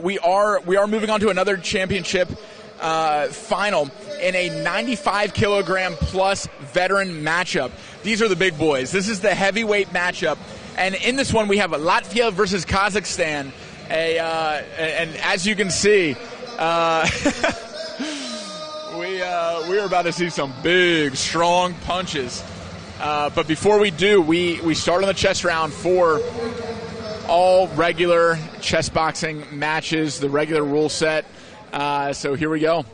We are moving on to another championship final in a 95 kilogram plus veteran matchup. These are the big boys. This is the heavyweight matchup, and in this one we have Latvia versus Kazakhstan. And as you can see, we are about to see some big, strong punches. But before we do, we start on the chess round for all regular chess boxing matches, the regular rule set. So here we go.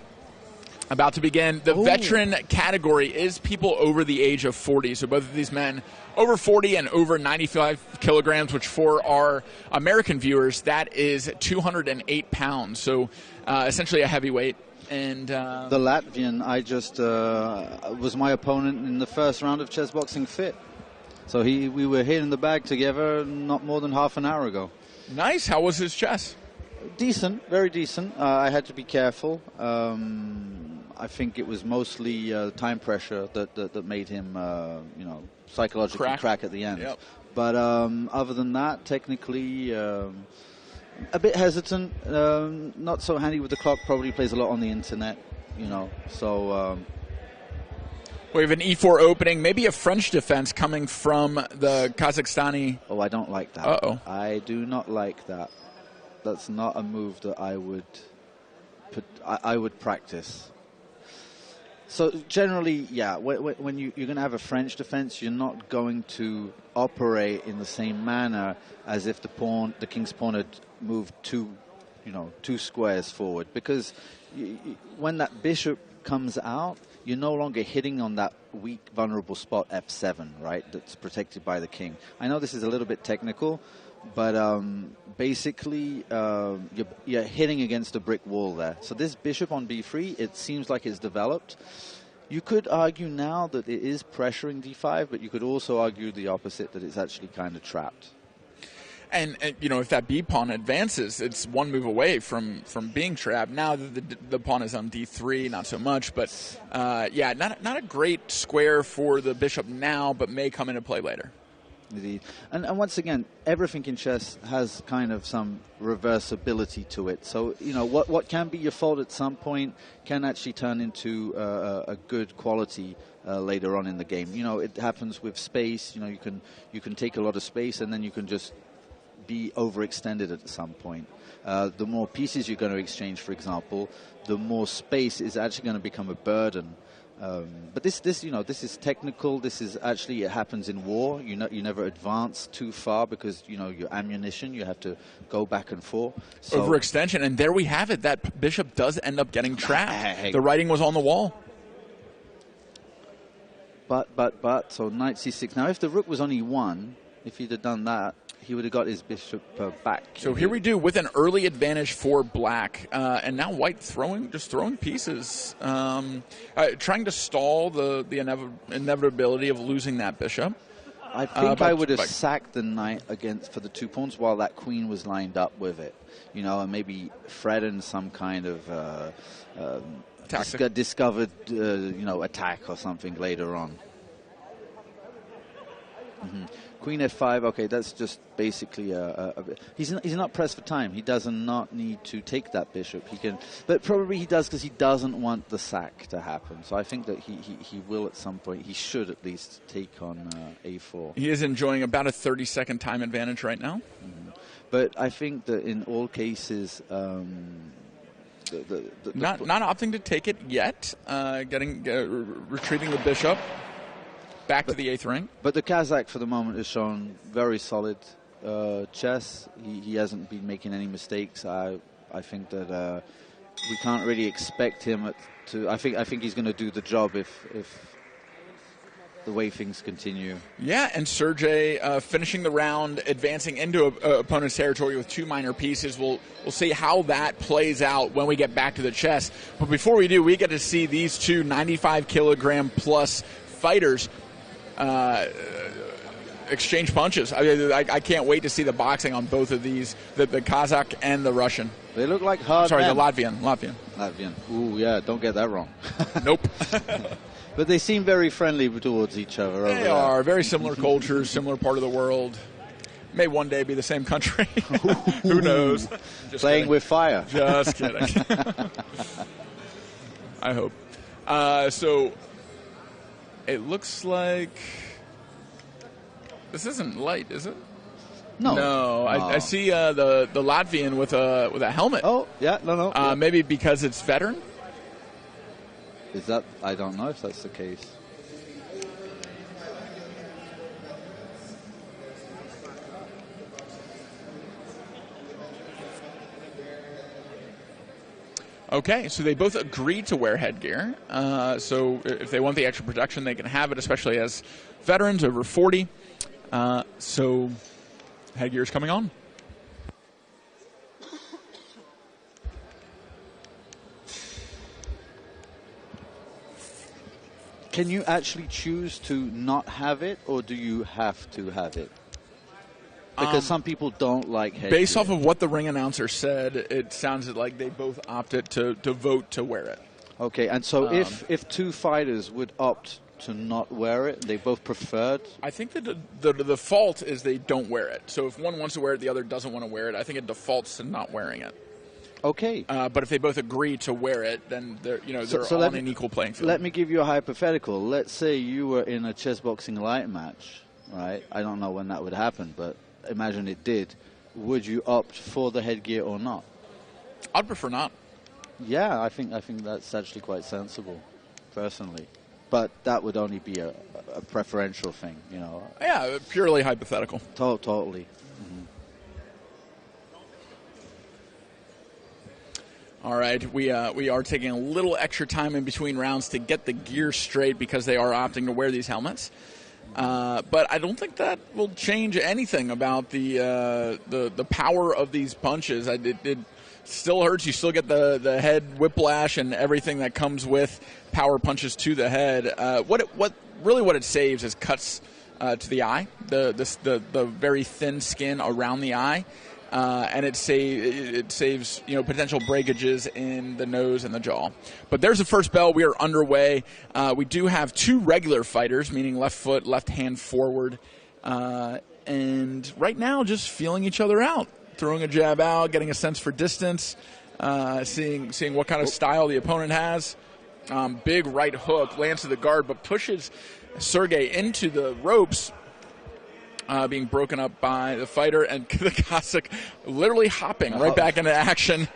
About to begin. The veteran category is people over the age of 40. So both of these men over 40 and over 95 kilograms, which for our American viewers, that is 208 pounds. So essentially a heavyweight. And the Latvian, I just was my opponent in the first round of Chessboxing Fit. So we were here in the bag together not more than half an hour ago. Nice. How was his chess? Decent, very decent. I had to be careful. I think it was mostly time pressure that made him, psychologically crack at the end. Yep. But other than that, technically, a bit hesitant. Not so handy with the clock. Probably plays a lot on the internet, So. We have an e4 opening, maybe a French defense coming from the Kazakhstani. Oh, I don't like that. Uh-oh. I do not like that. That's not a move that I would practice. So generally, yeah, when you're going to have a French defense, you're not going to operate in the same manner as if the king's pawn had moved two squares forward, because when that bishop comes out, you're no longer hitting on that weak, vulnerable spot F7, right? That's protected by the king. I know this is a little bit technical, but basically you're hitting against a brick wall there. So this bishop on b3, it seems like it's developed. You could argue now that it is pressuring d5, but you could also argue the opposite, that it's actually kind of trapped. And if that b pawn advances, it's one move away from being trapped. Now the pawn is on d3, not so much, but not a great square for the bishop now, but may come into play later. Indeed. And once again, everything in chess has kind of some reversibility to it. So, what can be your fault at some point can actually turn into a good quality later on in the game. It happens with space. You can take a lot of space and then you can just be overextended at some point. The more pieces you're going to exchange, for example, the more space is actually going to become a burden. But this is technical. This is actually, it happens in war. You never advance too far because your ammunition. You have to go back and forth. So overextension, and there we have it. That bishop does end up getting trapped. The writing was on the wall. But so knight c6. Now, if the rook was on e1, if he'd have done that, he would have got his bishop back. So here we do with an early advantage for black. And now white throwing pieces, trying to stall the inevitability of losing that bishop. I think I would have sacked the knight for the 2 pawns while that queen was lined up with it. And maybe threaten some kind of discovered, attack or something later on. Mm-hmm. Queen f5, okay, that's just basically he's not pressed for time. He does not need to take that bishop. He can, but probably he does because he doesn't want the sack to happen. So I think that he will at some point. He should at least take on a4. He is enjoying about a 30-second time advantage right now. Mm-hmm. But I think that in all cases, not opting to take it yet. Retreating the bishop. Back to the 8th rank. But the Kazakh for the moment has shown very solid chess. He hasn't been making any mistakes. I think that we can't really expect him to. I think he's going to do the job if the way things continue. Yeah, and Sergey finishing the round, advancing into opponent's territory with 2 minor pieces. We'll see how that plays out when we get back to the chess. But before we do, we get to see these two 95 kilogram plus fighters exchange punches. I can't wait to see the boxing on both of these, the Kazakh and the Russian. They look like hard Sorry, men. the Latvian. Ooh, yeah, don't get that wrong. Nope. But they seem very friendly towards each other. They are. Very similar cultures, similar part of the world. may one day be the same country. Who knows? Just Playing kidding. with fire. Just kidding. I hope. So it looks like this isn't light, is it? No. No. I see the Latvian with a helmet. Oh, yeah, no. Yeah. Maybe because it's veteran? Is that? I don't know if that's the case. Okay, so they both agreed to wear headgear. So if they want the extra protection, they can have it, especially as veterans over 40. So headgear is coming on. Can you actually choose to not have it, or do you have to have it? Because some people don't like headgear. Based off of what the ring announcer said, it sounds like they both opted to vote to wear it. Okay, and so if two fighters would opt to not wear it, they both preferred? I think that the default is they don't wear it. So if one wants to wear it, the other doesn't want to wear it. I think it defaults to not wearing it. Okay. But if they both agree to wear it, then they're on an equal playing field. Let me give you a hypothetical. Let's say you were in a chessboxing light match, right? I don't know when that would happen, but imagine it did. Would you opt for the headgear or not? I'd prefer not. Yeah, I think that's actually quite sensible, personally. But that would only be a preferential thing, you know. Yeah, purely hypothetical. Totally. Mm-hmm. All right, we are taking a little extra time in between rounds to get the gear straight because they are opting to wear these helmets. But I don't think that will change anything about the power of these punches. It still hurts. You still get the head whiplash and everything that comes with power punches to the head. What it saves is cuts to the eye, the very thin skin around the eye. And it saves potential breakages in the nose and the jaw. But there's the first bell. We are underway. We do have two regular fighters, meaning left foot, left hand forward, and right now just feeling each other out, throwing a jab out, getting a sense for distance, seeing what kind of style the opponent has. Big right hook lands to the guard, but pushes Sergey into the ropes. Being broken up by the fighter, and the Kazakh literally hopping right back into action.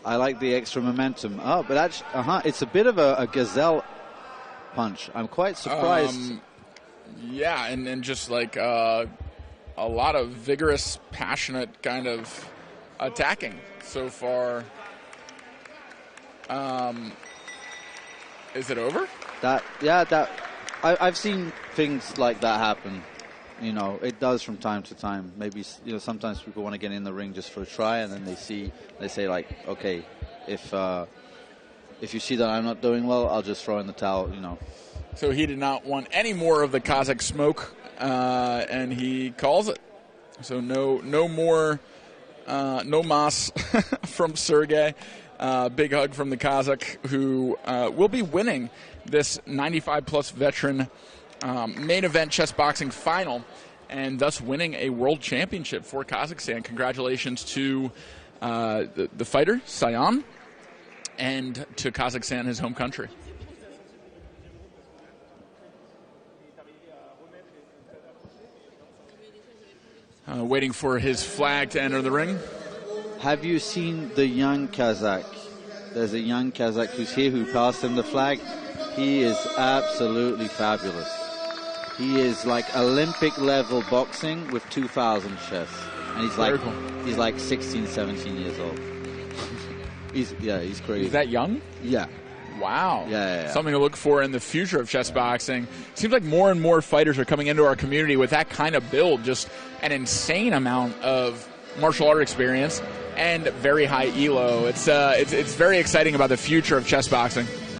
I like the extra momentum. Oh, but actually, it's a bit of a gazelle punch. I'm quite surprised. Yeah, and just like a lot of vigorous, passionate kind of attacking so far. Is it over? I've seen things like that happen. You know, it does from time to time. Maybe, sometimes people want to get in the ring just for a try, and then they say like, okay, if you see that I'm not doing well, I'll just throw in the towel, So he did not want any more of the Kazakh smoke, and he calls it. So no more, no mas from Sergey. Big hug from the Kazakh, who will be winning this 95-plus veteran main event chess boxing final, and thus winning a world championship for Kazakhstan. Congratulations to the fighter, Sayan, and to Kazakhstan, his home country. Waiting for his flag to enter the ring. Have you seen the young Kazakh? There's a young Kazakh who's here who passed him the flag. He is absolutely fabulous. He is like Olympic level boxing with 2,000 chess. And he's like 16, 17 years old. he's crazy. Is that young? Yeah. Wow. Yeah. Something to look for in the future of chess boxing. Seems like more and more fighters are coming into our community with that kind of build, just an insane amount of martial art experience and very high elo. It's very exciting about the future of chess boxing.